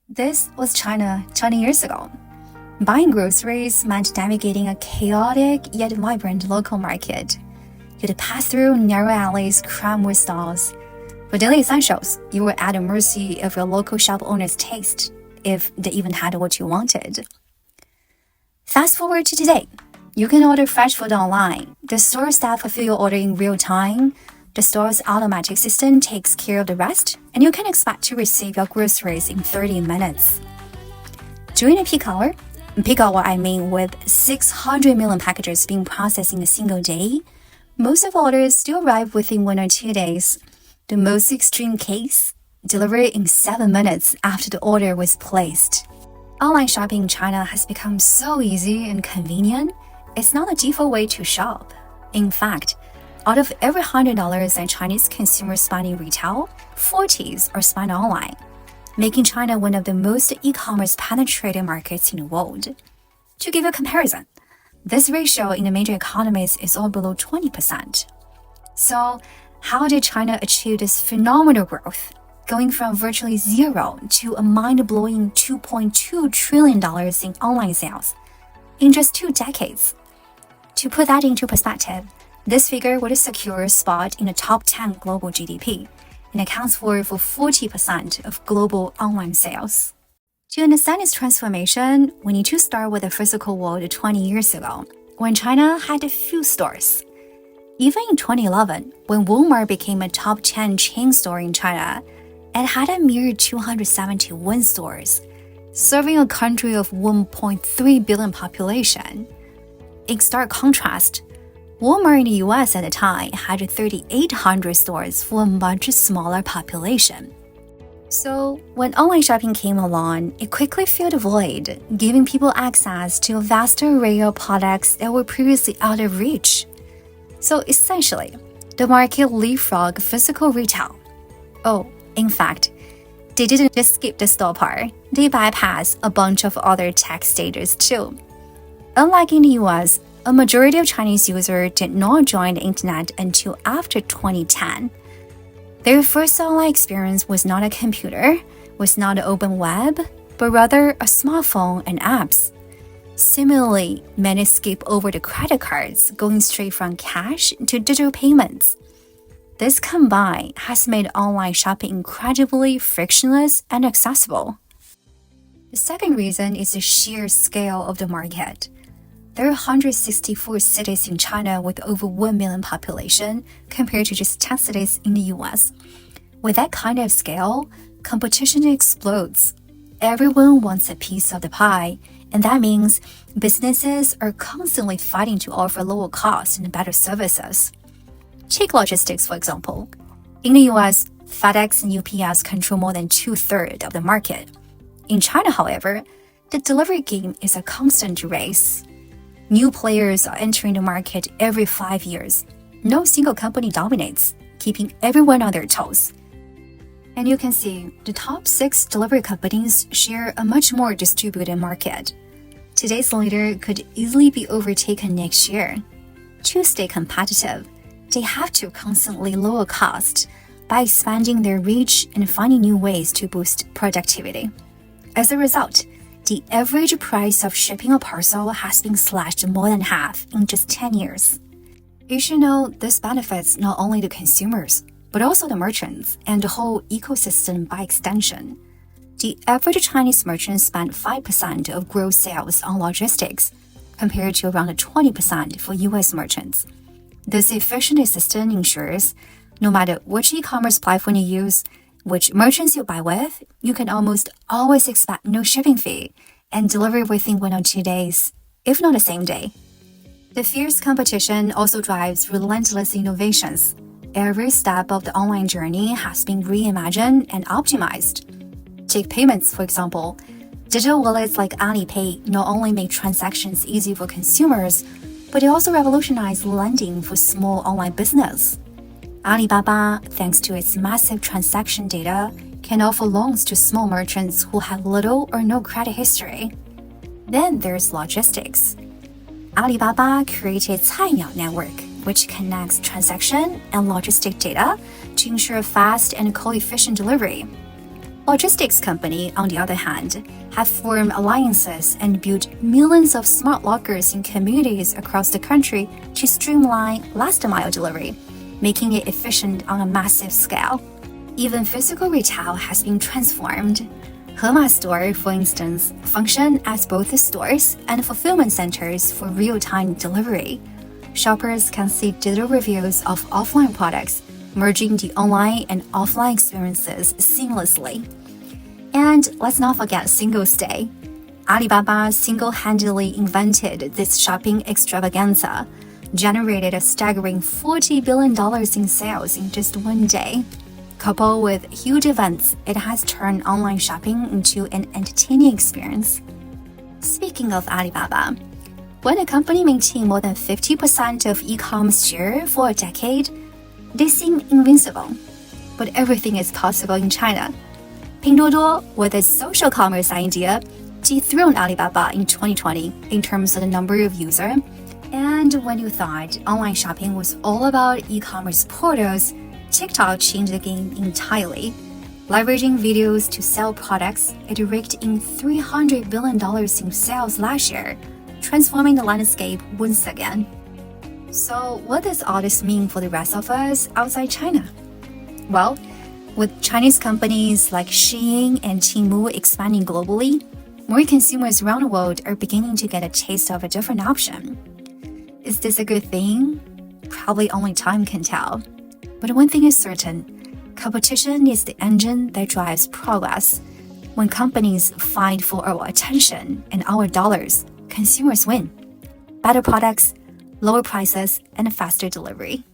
This was China 20 years ago. Buying groceries meant navigating a chaotic yet vibrant local market. You'd pass through narrow alleys crammed with stalls. For daily essentials, you were at the mercy of your local shop owner's taste, if they even had what you wanted. Fast forward to today. You can order fresh food online. The store staff fulfill your order in real time. The store's automatic system takes care of the rest, and you can expect to receive your groceries in 30 minutes. During a peak hour I mean with 600 million packages being processed in a single day, most of orders still arrive within 1 or 2 days. The most extreme case, delivery in 7 minutes after the order was placed. Online shopping in China has become so easy and convenient, it's not the default way to shop. In fact, out of every $100 that Chinese consumers spend in retail, 40s are spent online, making China one of the most e-commerce penetrated markets in the world. To give a comparison, this ratio in the major economies is all below 20%. So, how did China achieve this phenomenal growth, going from virtually zero to a mind-blowing $2.2 trillion in online sales in just 2 decades? To put that into perspective, this figure would secure a spot in the top 10 global GDP and accounts for 40% of global online sales. To understand its transformation, we need to start with the physical world 20 years ago, when China had a few stores. Even in 2011, when Walmart became a top 10 chain store in China, it had a mere 271 stores, serving a country of 1.3 billion population. In stark contrast, Walmart in the US at the time had 3,800 stores for a much smaller population. So, when online shopping came along, it quickly filled a void, giving people access to a vast array of products that were previously out of reach. So essentially, the market leapfrogged physical retail. Oh, in fact, they didn't just skip the store part, they bypassed a bunch of other tech stages too. Unlike in the US, a majority of Chinese users did not join the internet until after 2010. Their first online experience was not a computer, was not the open web, but rather a smartphone and apps. Similarly, many skip over the credit cards, going straight from cash to digital payments. This combined has made online shopping incredibly frictionless and accessible. The second reason is the sheer scale of the market. There are 164 cities in China with over 1 million population compared to just 10 cities in the US. With that kind of scale, competition explodes. Everyone wants a piece of the pie, and that means businesses are constantly fighting to offer lower costs and better services. Take logistics, for example. In the US, FedEx and UPS control more than 2/3 of the market. In China, however, the delivery game is a constant race. New players are entering the market every 5 years. No single company dominates, keeping everyone on their toes. And you can see the top 6 delivery companies share a much more distributed market. Today's leader could easily be overtaken next year. To stay competitive, they have to constantly lower costs by expanding their reach and finding new ways to boost productivity. As a result, the average price of shipping a parcel has been slashed more than half in just 10 years. You should know this benefits not only the consumers, but also the merchants and the whole ecosystem by extension. The average Chinese merchant spent 5% of gross sales on logistics, compared to around 20% for US merchants. This efficient system ensures no matter which e-commerce platform you use, which merchants you buy with, you can almost always expect no shipping fee and delivery within 1 or 2 days, if not the same day. The fierce competition also drives relentless innovations. Every step of the online journey has been reimagined and optimized. Take payments, for example. Digital wallets like Alipay not only make transactions easy for consumers, but they also revolutionize lending for small online business. Alibaba, thanks to its massive transaction data, can offer loans to small merchants who have little or no credit history. Then there's logistics. Alibaba created Cainiao Network, which connects transaction and logistic data to ensure fast and cost-efficient delivery. Logistics companies, on the other hand, have formed alliances and built millions of smart lockers in communities across the country to streamline last-mile delivery, making it efficient on a massive scale. Even physical retail has been transformed. Hema Store, for instance, function as both stores and fulfillment centers for real-time delivery. Shoppers can see digital reviews of offline products, merging the online and offline experiences seamlessly. And let's not forget Singles Day. Alibaba single-handedly invented this shopping extravaganza, generated a staggering $40 billion in sales in just one day. Coupled with huge events, it has turned online shopping into an entertaining experience. Speaking of Alibaba, when a company maintains more than 50% of e-commerce share for a decade, they seem invincible. But everything is possible in China. Pinduoduo, with its social commerce idea, dethroned Alibaba in 2020 in terms of the number of users. And when you thought online shopping was all about e-commerce portals, TikTok changed the game entirely. Leveraging videos to sell products, it raked in $300 billion in sales last year, transforming the landscape once again. So what does all this mean for the rest of us outside China? Well, with Chinese companies like Shein and Temu expanding globally, more consumers around the world are beginning to get a taste of a different option. Is this a good thing? Probably only time can tell. But one thing is certain, competition is the engine that drives progress. When companies fight for our attention and our dollars, consumers win. Better products, lower prices, and faster delivery.